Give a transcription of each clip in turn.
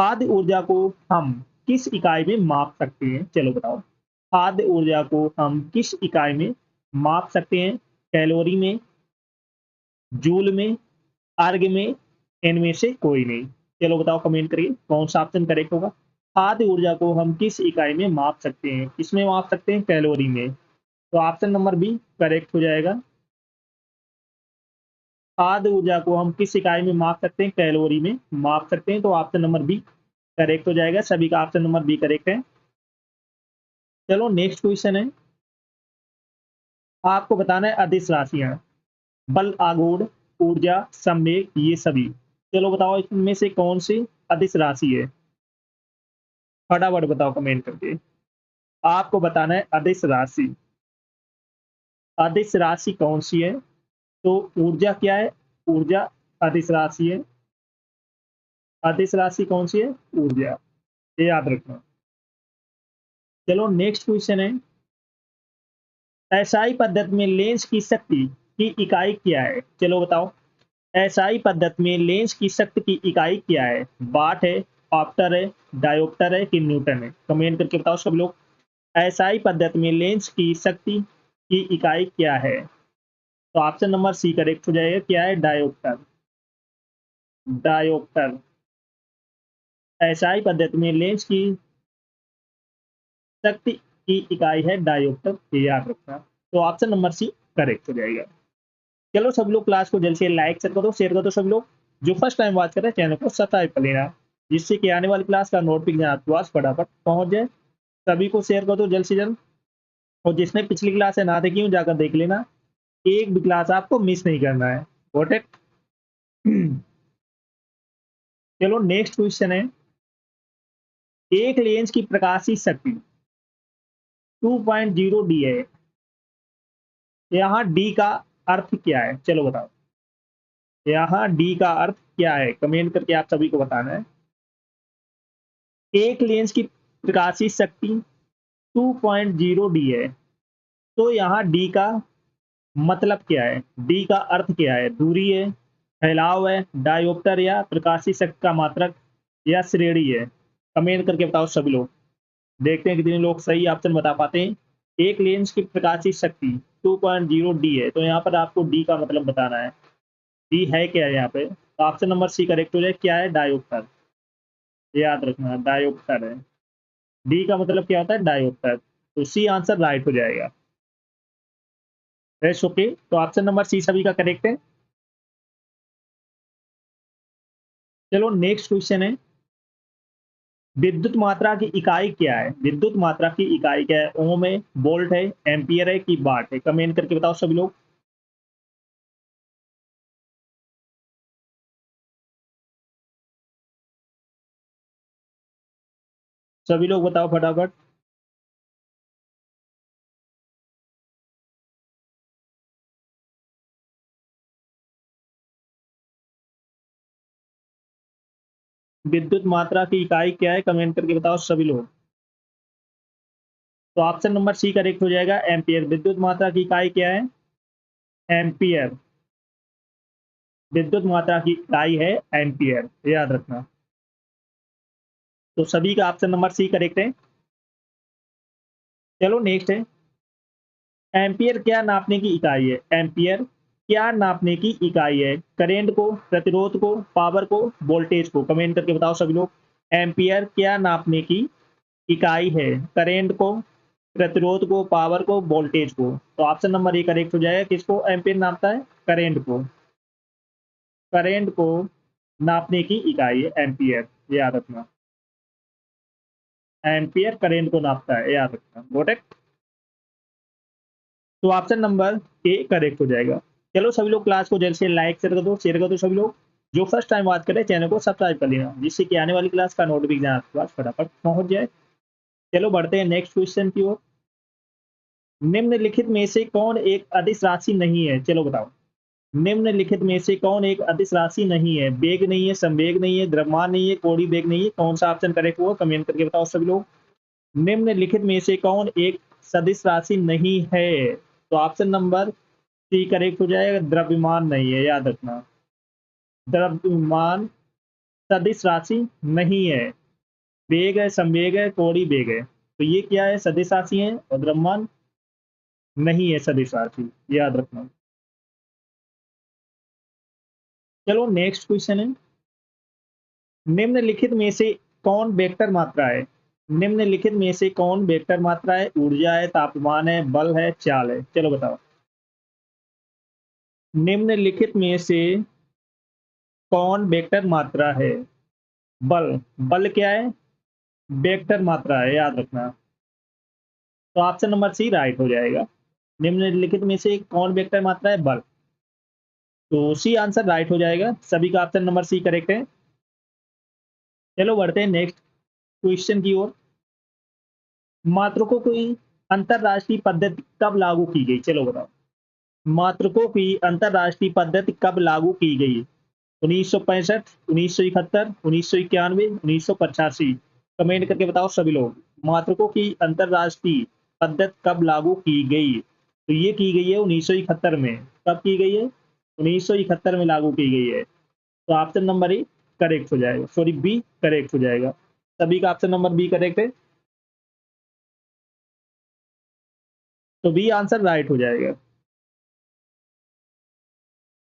खाद्य ऊर्जा को हम किस इकाई में माप सकते हैं? चलो बताओ। खाद्य ऊर्जा को हम किस इकाई में माप सकते हैं? कैलोरी में, जूल में, अर्ग में, इनमें से कोई नहीं। चलो बताओ कमेंट करिए कौन सा ऑप्शन करेक्ट होगा। खाद्य ऊर्जा को हम किस इकाई में माप सकते हैं? किसमें माप सकते हैं? कैलोरी में। तो ऑप्शन नंबर बी करेक्ट हो जाएगा। खाद्य ऊर्जा को हम किस इकाई में माप सकते हैं? कैलोरी में माप सकते हैं। तो ऑप्शन नंबर बी करेक्ट हो जाएगा। सभी का ऑप्शन नंबर बी करेक्ट है। चलो नेक्स्ट क्वेश्चन है। आपको बताना है अदिश राशियां, बल, आघूर्ण, ऊर्जा, संवेग, ये सभी। चलो बताओ इनमें से कौन सी अदिश राशि है? फटाफट बताओ कमेंट करके। आपको बताना है अदिश राशि। अदिश राशि कौन सी है? तो ऊर्जा क्या है? ऊर्जा अदिश राशि है। अदिश राशि कौन सी है? ऊर्जा। ये याद रखना। चलो नेक्स्ट क्वेश्चन है। एसआई पद्धति में लेंस की शक्ति की इकाई क्या है? चलो बताओ। एसआई पद्धति में लेंस की शक्ति की इकाई क्या है? वाट है, ऑप्टर है, डायोप्टर है कि न्यूटन है? कमेंट करके बताओ सब लोग। एसआई पद्धति में लेंस की शक्ति की इकाई क्या है? तो ऑप्शन नंबर सी करेक्ट हो जाएगा। क्या है? डायोप्टर। डायोप्टर। एसआई पद्धति में लेंस की शक्ति की इकाई है डायोप्टर, ये याद रखना। तो ऑप्शन नंबर सी करेक्ट हो जाएगा। चलो सब लोग क्लास को जल्द से लाइक शेयर कर दो सब लोग। जो फर्स्ट टाइम वॉच कर रहे हैं चैनल को सब्सक्राइब कर लेना, जिससे कि आने वाली क्लास का नोटिफिकेशन आपके पास फटाफट पहुंच जाए। सभी को शेयर कर दो जल्द से जल्द। और जिसने पिछली क्लास से ना देखी हो जाकर देख लेना। एक भी क्लास आपको मिस नहीं करना है। Got it? चलो नेक्स्ट क्वेश्चन है। एक लेंस की प्रकाशीय शक्ति 2.0 डी है। यहाँ डी का अर्थ क्या है? चलो बताओ। यहाँ डी का अर्थ क्या है? कमेंट करके आप सभी को बताना है। एक लेंस की प्रकाशीय शक्ति 2.0 डी है। तो यहाँ डी का मतलब क्या है? डी का अर्थ क्या है? दूरी है, फैलाव है, डायोप्टर या प्रकाशीय शक्ति का मात्रक या श्रेणी है? कमेंट करके बताओ सभी लोग। देखते हैं कितने लोग सही ऑप्शन बता पाते हैं। एक लेंस की प्रकाशीय शक्ति 2.0 डी है, तो यहाँ पर आपको डी का मतलब बताना है। डी है क्या है यहाँ पे? तो ऑप्शन नंबर सी करेक्ट हो जाए। क्या है? डायोप्टर। याद रखना डायोप्टर है। डी का मतलब क्या होता है? डायोप्टर। तो सी आंसर राइट हो जाएगा। ओके, तो ऑप्शन नंबर सी सभी का करेक्ट है। चलो नेक्स्ट क्वेश्चन है। विद्युत मात्रा की इकाई क्या है? विद्युत मात्रा की इकाई क्या है? ओम है, वोल्ट है, एम्पियर है कि वाट है? कमेंट करके बताओ सभी लोग। सभी लोग बताओ फटाफट। विद्युत मात्रा की इकाई क्या है? कमेंट करके बताओ सभी लोग। तो ऑप्शन नंबर सी करेक्ट हो जाएगा। एम्पियर। विद्युत मात्रा की इकाई क्या है? एम्पियर। विद्युत मात्रा की इकाई है एम्पियर, याद रखना। तो सभी का ऑप्शन नंबर सी करेक्ट है। चलो नेक्स्ट है। एम्पियर क्या नापने की इकाई है? एम्पियर क्या नापने की इकाई है? करंट को, प्रतिरोध को, पावर को, वोल्टेज को? कमेंट करके बताओ सभी लोग। एम्पियर क्या नापने की इकाई है? करंट को, प्रतिरोध को, पावर को, वोल्टेज को? तो ऑप्शन नंबर ए करेक्ट हो जाएगा। किसको एम्पियर नापता है? करंट को। करंट को नापने की इकाई है एम्पियर, याद रखना। एम्पियर करंट को नापता है, याद रखना। Got it? तो ऑप्शन नंबर ए करेक्ट हो जाएगा। चलो सभी लोग क्लास को जल्द से लाइक शेयर कर दो सभी लोग। जो फर्स्ट टाइम बात करें चैनल को सब्सक्राइब कर लेना, जिससे कि आने वाली क्लास का नोटिफिकेशन आपके पास फटाफट पहुंच जाए। चलो बढ़ते हैं नेक्स्ट क्वेश्चन की ओर। निम्नलिखित में से कौन एक अदिश राशि नहीं है? चलो बताओ। निम्नलिखित में से कौन एक अदिश राशि नहीं है? वेग नहीं है, संवेग नहीं है, द्रव्यमान नहीं है, कोणीय वेग नहीं है? कौन सा ऑप्शन करेक्ट होगा? कमेंट करके बताओ सभी लोग। निम्नलिखित में से कौन एक सदिश राशि नहीं है? तो ऑप्शन नंबर सी करेक्ट हो जाएगा। द्रव्यमान नहीं है, याद रखना। द्रव्यमान सदिश राशि नहीं है। वेग है, संवेग है, कोणीय वेग है। तो ये क्या है? सदिश राशि है और द्रव्यमान नहीं है सदिश राशि, याद रखना। चलो नेक्स्ट क्वेश्चन है, निम्नलिखित में से कौन वेक्टर मात्रा है? निम्नलिखित में से कौन वेक्टर मात्रा है? ऊर्जा है, तापमान है, बल है, चाल है। चलो बताओ, निम्नलिखित में से कौन वेक्टर मात्रा है? बल। बल क्या है? वेक्टर मात्रा है, याद रखना। तो ऑप्शन नंबर सी राइट हो जाएगा। निम्नलिखित में से कौन वेक्टर मात्रा है? बल। तो सी आंसर राइट हो जाएगा। सभी का ऑप्शन नंबर सी करेक्ट है। चलो बढ़ते हैं नेक्स्ट क्वेश्चन की ओर। मात्रकों की अंतरराष्ट्रीय पद्धति कब लागू की गई? चलो बताओ, मात्रकों की अंतरराष्ट्रीय पद्धति कब लागू की गई? 1965, 1971, 1991, 1985। कमेंट करके बताओ सभी लोग, मात्रकों की अंतरराष्ट्रीय पद्धति कब लागू की गई? तो ये की गई है 1971 में। कब की गई है? 1971 में लागू की गई है। तो ऑप्शन नंबर ए करेक्ट हो जाएगा, सॉरी बी करेक्ट हो जाएगा। सभी का ऑप्शन नंबर बी करेक्ट है, तो बी आंसर राइट हो जाएगा।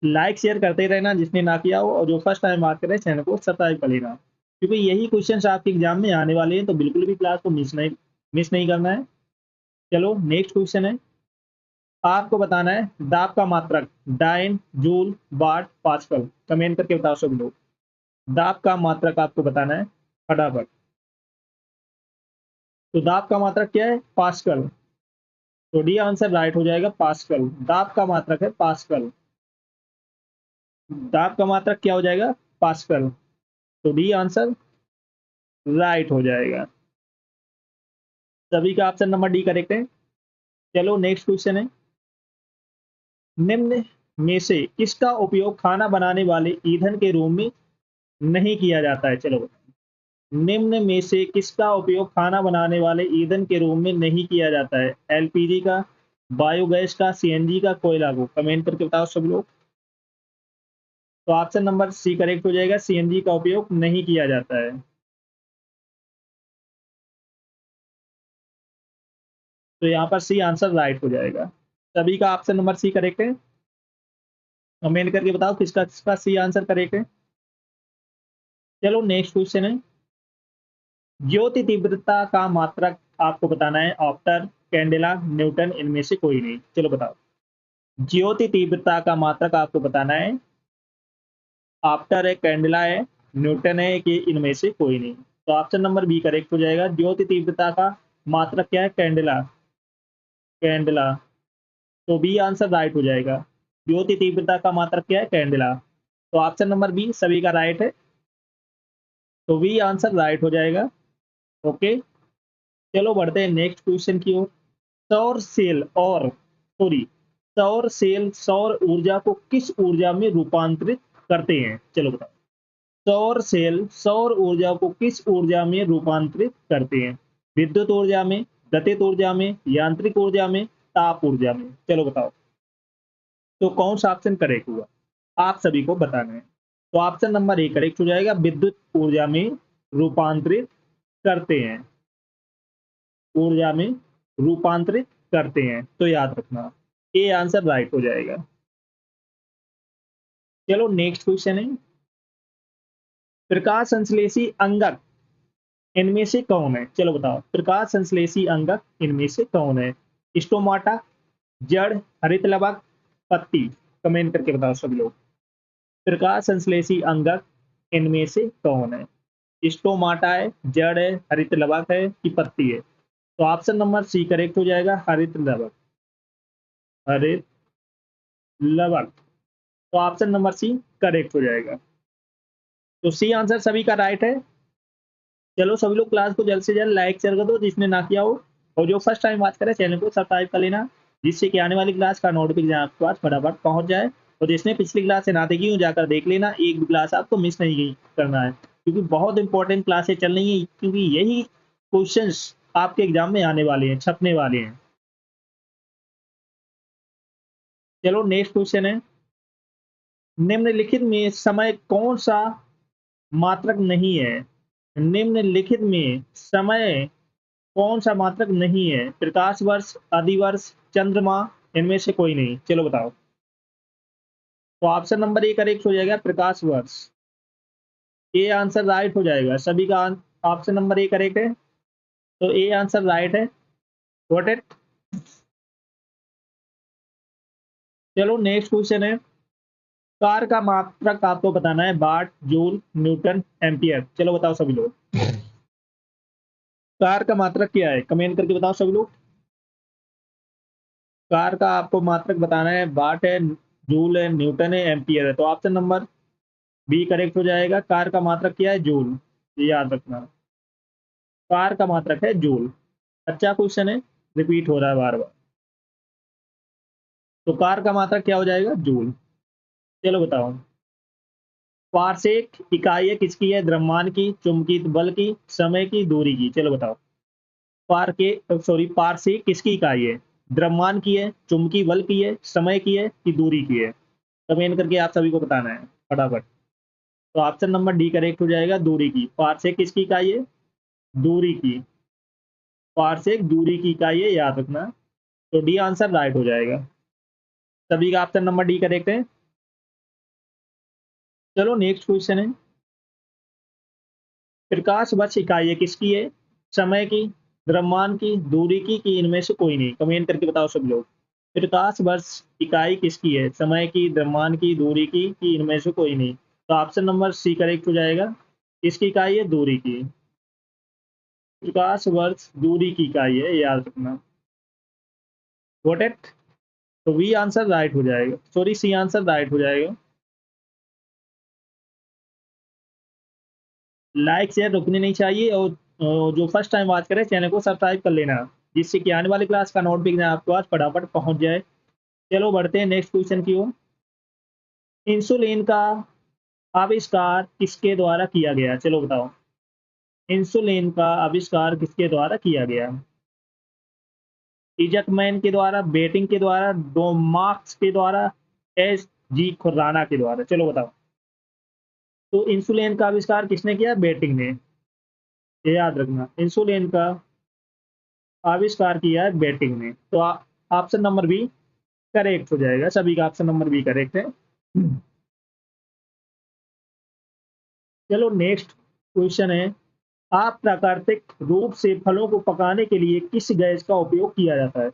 लाइक शेयर करते रहना जिसने ना किया हो, और जो फर्स्ट टाइम बात करें चैनल को सब्सक्राइब कर लेना, क्योंकि यही क्वेश्चन आपके एग्जाम में आने वाले हैं, तो बिल्कुल भी क्लास को मिस नहीं करना है। चलो नेक्स्ट क्वेश्चन है, आपको बताना है दाब का मात्रक डाइन, जूल, वाट, पास्कल। कमेंट करके बताओ सभी लोग, दाब का मात्रक आपको बताना है फटाफट। तो दाब का मात्रक क्या है? पास्कल। तो डी आंसर राइट हो जाएगा, पास्कल। दाब का मात्रक है पास्कल। दाब का मात्रक क्या हो जाएगा? पास्कल। तो डी आंसर राइट हो जाएगा। सभी का ऑप्शन नंबर डी करेक्ट है। चलो नेक्स्ट क्वेश्चन है, निम्न में से किसका उपयोग खाना बनाने वाले ईंधन के रूप में नहीं किया जाता है? चलो बताओ, निम्न में से किसका उपयोग खाना बनाने वाले ईंधन के रूप में नहीं किया जाता है? एलपीजी का, बायोगैस का, सीएनजी का, कोयला को। कमेंट करके बताओ सब लोग। तो ऑप्शन नंबर सी करेक्ट हो जाएगा, सीएनजी का उपयोग नहीं किया जाता है। तो यहाँ पर सी आंसर राइट हो जाएगा। सभी का ऑप्शन नंबर सी करेक्ट है। कमेंट करके बताओ किसका किसका सी आंसर करेक्ट है। चलो नेक्स्ट क्वेश्चन है, ज्योति तीव्रता का मात्रक आपको बताना है ऑप्टर, कैंडेला, न्यूटन, इनमें से कोई नहीं। चलो बताओ, ज्योति तीव्रता का मात्रक आपको बताना है ऑप्टर है, कैंडेला है, न्यूटन है कि इनमें से कोई नहीं। तो ऑप्शन नंबर बी करेक्ट हो जाएगा। ज्योति तीव्रता का मात्रक क्या है? कैंडेला। कैंडेला। तो बी आंसर राइट हो जाएगा। ज्योति तीव्रता का मात्रक क्या है? कैंडेला। तो ऑप्शन नंबर बी सभी का राइट है, तो बी आंसर राइट हो जाएगा। ओके, चलो बढ़ते हैं नेक्स्ट क्वेश्चन की ओर। सौर सेल और सॉरी सौर सेल सौर ऊर्जा को किस ऊर्जा में रूपांतरित करते हैं? चलो बताओ, सौर सेल सौर ऊर्जा को किस ऊर्जा में रूपांतरित करते हैं? विद्युत ऊर्जा में, गतिज ऊर्जा में, यांत्रिक ऊर्जा में, ताप ऊर्जा में। चलो बताओ, तो कौन सा ऑप्शन करेक्ट हुआ? आप सभी को बताना है। तो ऑप्शन नंबर ए करेक्ट हो जाएगा, विद्युत ऊर्जा में रूपांतरित करते हैं। ऊर्जा में रूपांतरित करते हैं, तो याद रखना ए आंसर राइट हो जाएगा। चलो नेक्स्ट क्वेश्चन है, प्रकाश संश्लेषी अंगक इनमें से कौन है? चलो बताओ, प्रकाश संश्लेषी अंगक इनमें से कौन है? स्टोमाटा, जड़, हरित लवक, पत्ती। कमेंट करके बताओ सभी लोग, प्रकाश संश्लेषी अंगक इनमें से कौन है? स्टोमाटा है, जड़ है, हरित लवक है कि पत्ती है? तो ऑप्शन नंबर सी करेक्ट हो जाएगा, हरित लवक। हरित लवक। तो ऑप्शन नंबर सी करेक्ट हो जाएगा। तो सी आंसर सभी का राइट है। चलो सभी लोग क्लास को जल्द से जल्द लाइक शेयर कर दो जिसने ना किया हो, और जो फर्स्ट टाइम बात करे चैनल को सब्सक्राइब कर लेना, जिससे कि आने वाली क्लास का नोटिफिकेशन आपके पास फटाफट पहुंच जाए। और जिसने पिछली क्लास से ना देखी हो जाकर देख लेना, एक भी क्लास आपको मिस नहीं करना है, क्योंकि बहुत इंपॉर्टेंट क्लासें चल रही हैं, क्योंकि यही क्वेश्चंस आपके एग्जाम में आने वाले हैं, छपने वाले हैं। चलो नेक्स्ट क्वेश्चन है, निम्नलिखित में समय कौन सा मात्रक नहीं है। निम्नलिखित में समय कौन सा मात्रक नहीं है? प्रकाश वर्ष, अधिवर्ष, चंद्रमा, इनमें से कोई नहीं। चलो बताओ। तो ऑप्शन नंबर ए करेक्ट हो जाएगा, प्रकाश वर्ष। ए आंसर राइट हो जाएगा। सभी का ऑप्शन नंबर ए करेक्ट है, तो ए आंसर राइट है। Got it. चलो नेक्स्ट क्वेश्चन है, कार का मात्रक आपको बताना है, वाट, जूल, न्यूटन, एम्पियर। चलो बताओ सभी लोग, कार का मात्रक क्या है? कमेंट करके बताओ सभी लोग। कार का आपको मात्रक बताना है, वाट है, जूल है, न्यूटन है, एम्पियर है। तो ऑप्शन नंबर बी करेक्ट हो जाएगा। कार का मात्रक क्या है? जूल। ये याद रखना, कार का मात्रक है जूल। अच्छा क्वेश्चन है, रिपीट हो रहा है बार बार। तो कार का मात्रक क्या हो जाएगा? जूल। चलो बताओ, पारसेक इकाई किसकी है? द्रव्यमान की, चुंबकीय बल की, समय की, दूरी की। चलो बताओ। पारसेक किसकी इकाई है? द्रव्यमान की है, चुंबकीय बल की है, समय की है कि दूरी की है? कमेंट करके आप सभी को बताना है फटाफट। तो ऑप्शन नंबर डी करेक्ट हो जाएगा, दूरी की। पारसेक किसकी इकाई है? दूरी की। पारसेक दूरी की इकाई है, याद रखना। तो डी आंसर राइट हो जाएगा। सभी का ऑप्शन नंबर डी करेक्ट है। चलो नेक्स्ट क्वेश्चन है, प्रकाश वर्ष इकाई किसकी है? समय की, द्रव्यमान की, दूरी की कि इनमें से कोई नहीं? कमेंट करके बताओ सब लोग। प्रकाश वर्ष इकाई किसकी है? समय की, द्रव्यमान की, दूरी की कि इनमें से कोई नहीं? तो ऑप्शन नंबर सी करेक्ट हो जाएगा। किसकी इकाई है? दूरी की। प्रकाश वर्ष दूरी की इकाई है, याद रखना। Got it. तो वी आंसर राइट हो जाएगा, सॉरी सी आंसर राइट हो जाएगा। लाइक शेयर रुकने नहीं चाहिए, और जो फर्स्ट टाइम वॉच करे चैनल को सब्सक्राइब कर लेना, जिससे कि आने वाली क्लास का नोटिफिकेशन आपके पास फटाफट पहुंच जाए। चलो बढ़ते हैं नेक्स्ट क्वेश्चन की ओर। इंसुलिन का आविष्कार किसके द्वारा किया गया? चलो बताओ, इंसुलिन का आविष्कार किसके द्वारा किया गया? इजकमैन के द्वारा, बेटिंग के द्वारा, डोमार्क्स के द्वारा, एस जी खुराना के द्वारा? चलो बताओ। तो इंसुलिन का आविष्कार किसने किया? बेटिंग ने। ये याद रखना, इंसुलिन का आविष्कार किया है बेटिंग ने। तो ऑप्शन नंबर बी करेक्ट हो जाएगा। सभी का ऑप्शन नंबर बी करेक्ट है। चलो नेक्स्ट क्वेश्चन है, आप प्राकृतिक रूप से फलों को पकाने के लिए किस गैस का उपयोग किया जाता है?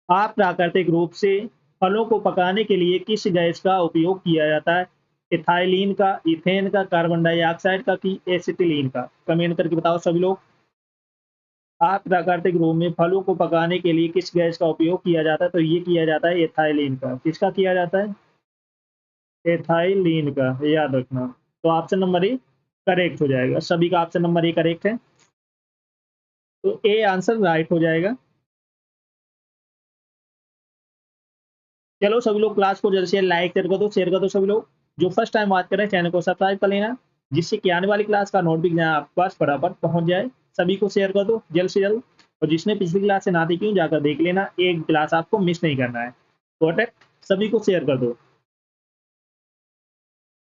आप प्राकृतिक रूप से फलों को पकाने के लिए किस गैस का उपयोग किया जाता है? इथाइलीन का, इथेन का, कार्बन डाइऑक्साइड का कि एसिटिलीन का? कमेंट करके बताओ सभी लोग। आप प्राकृतिक रूप में फलों को पकाने के लिए किस गैस का उपयोग किया जाता है? तो ये किया जाता है एथाइलीन का। किसका किया जाता है? एथाइलीन का, याद रखना। तो ऑप्शन नंबर ए करेक्ट हो जाएगा। सभी का ऑप्शन नंबर ए करेक्ट है, तो ए आंसर राइट हो जाएगा। चलो सभी लोग क्लास को जल्द से लाइक शेयर कर दो, शेयर कर दो सभी लोग। जो फर्स्ट टाइम बात कर रहे हैं चैनल को सब्सक्राइब कर लेना, जिससे कि आने वाली क्लास का नोटिफिकेशन आपके पास फटाफट पहुंच जाए। सभी को शेयर कर दो जल्द से जल्द, और जिसने पिछली क्लास से ना देखी हो जाकर देख लेना, एक क्लास आपको मिस नहीं करना है। कॉन्टेक्ट सभी को शेयर कर दो।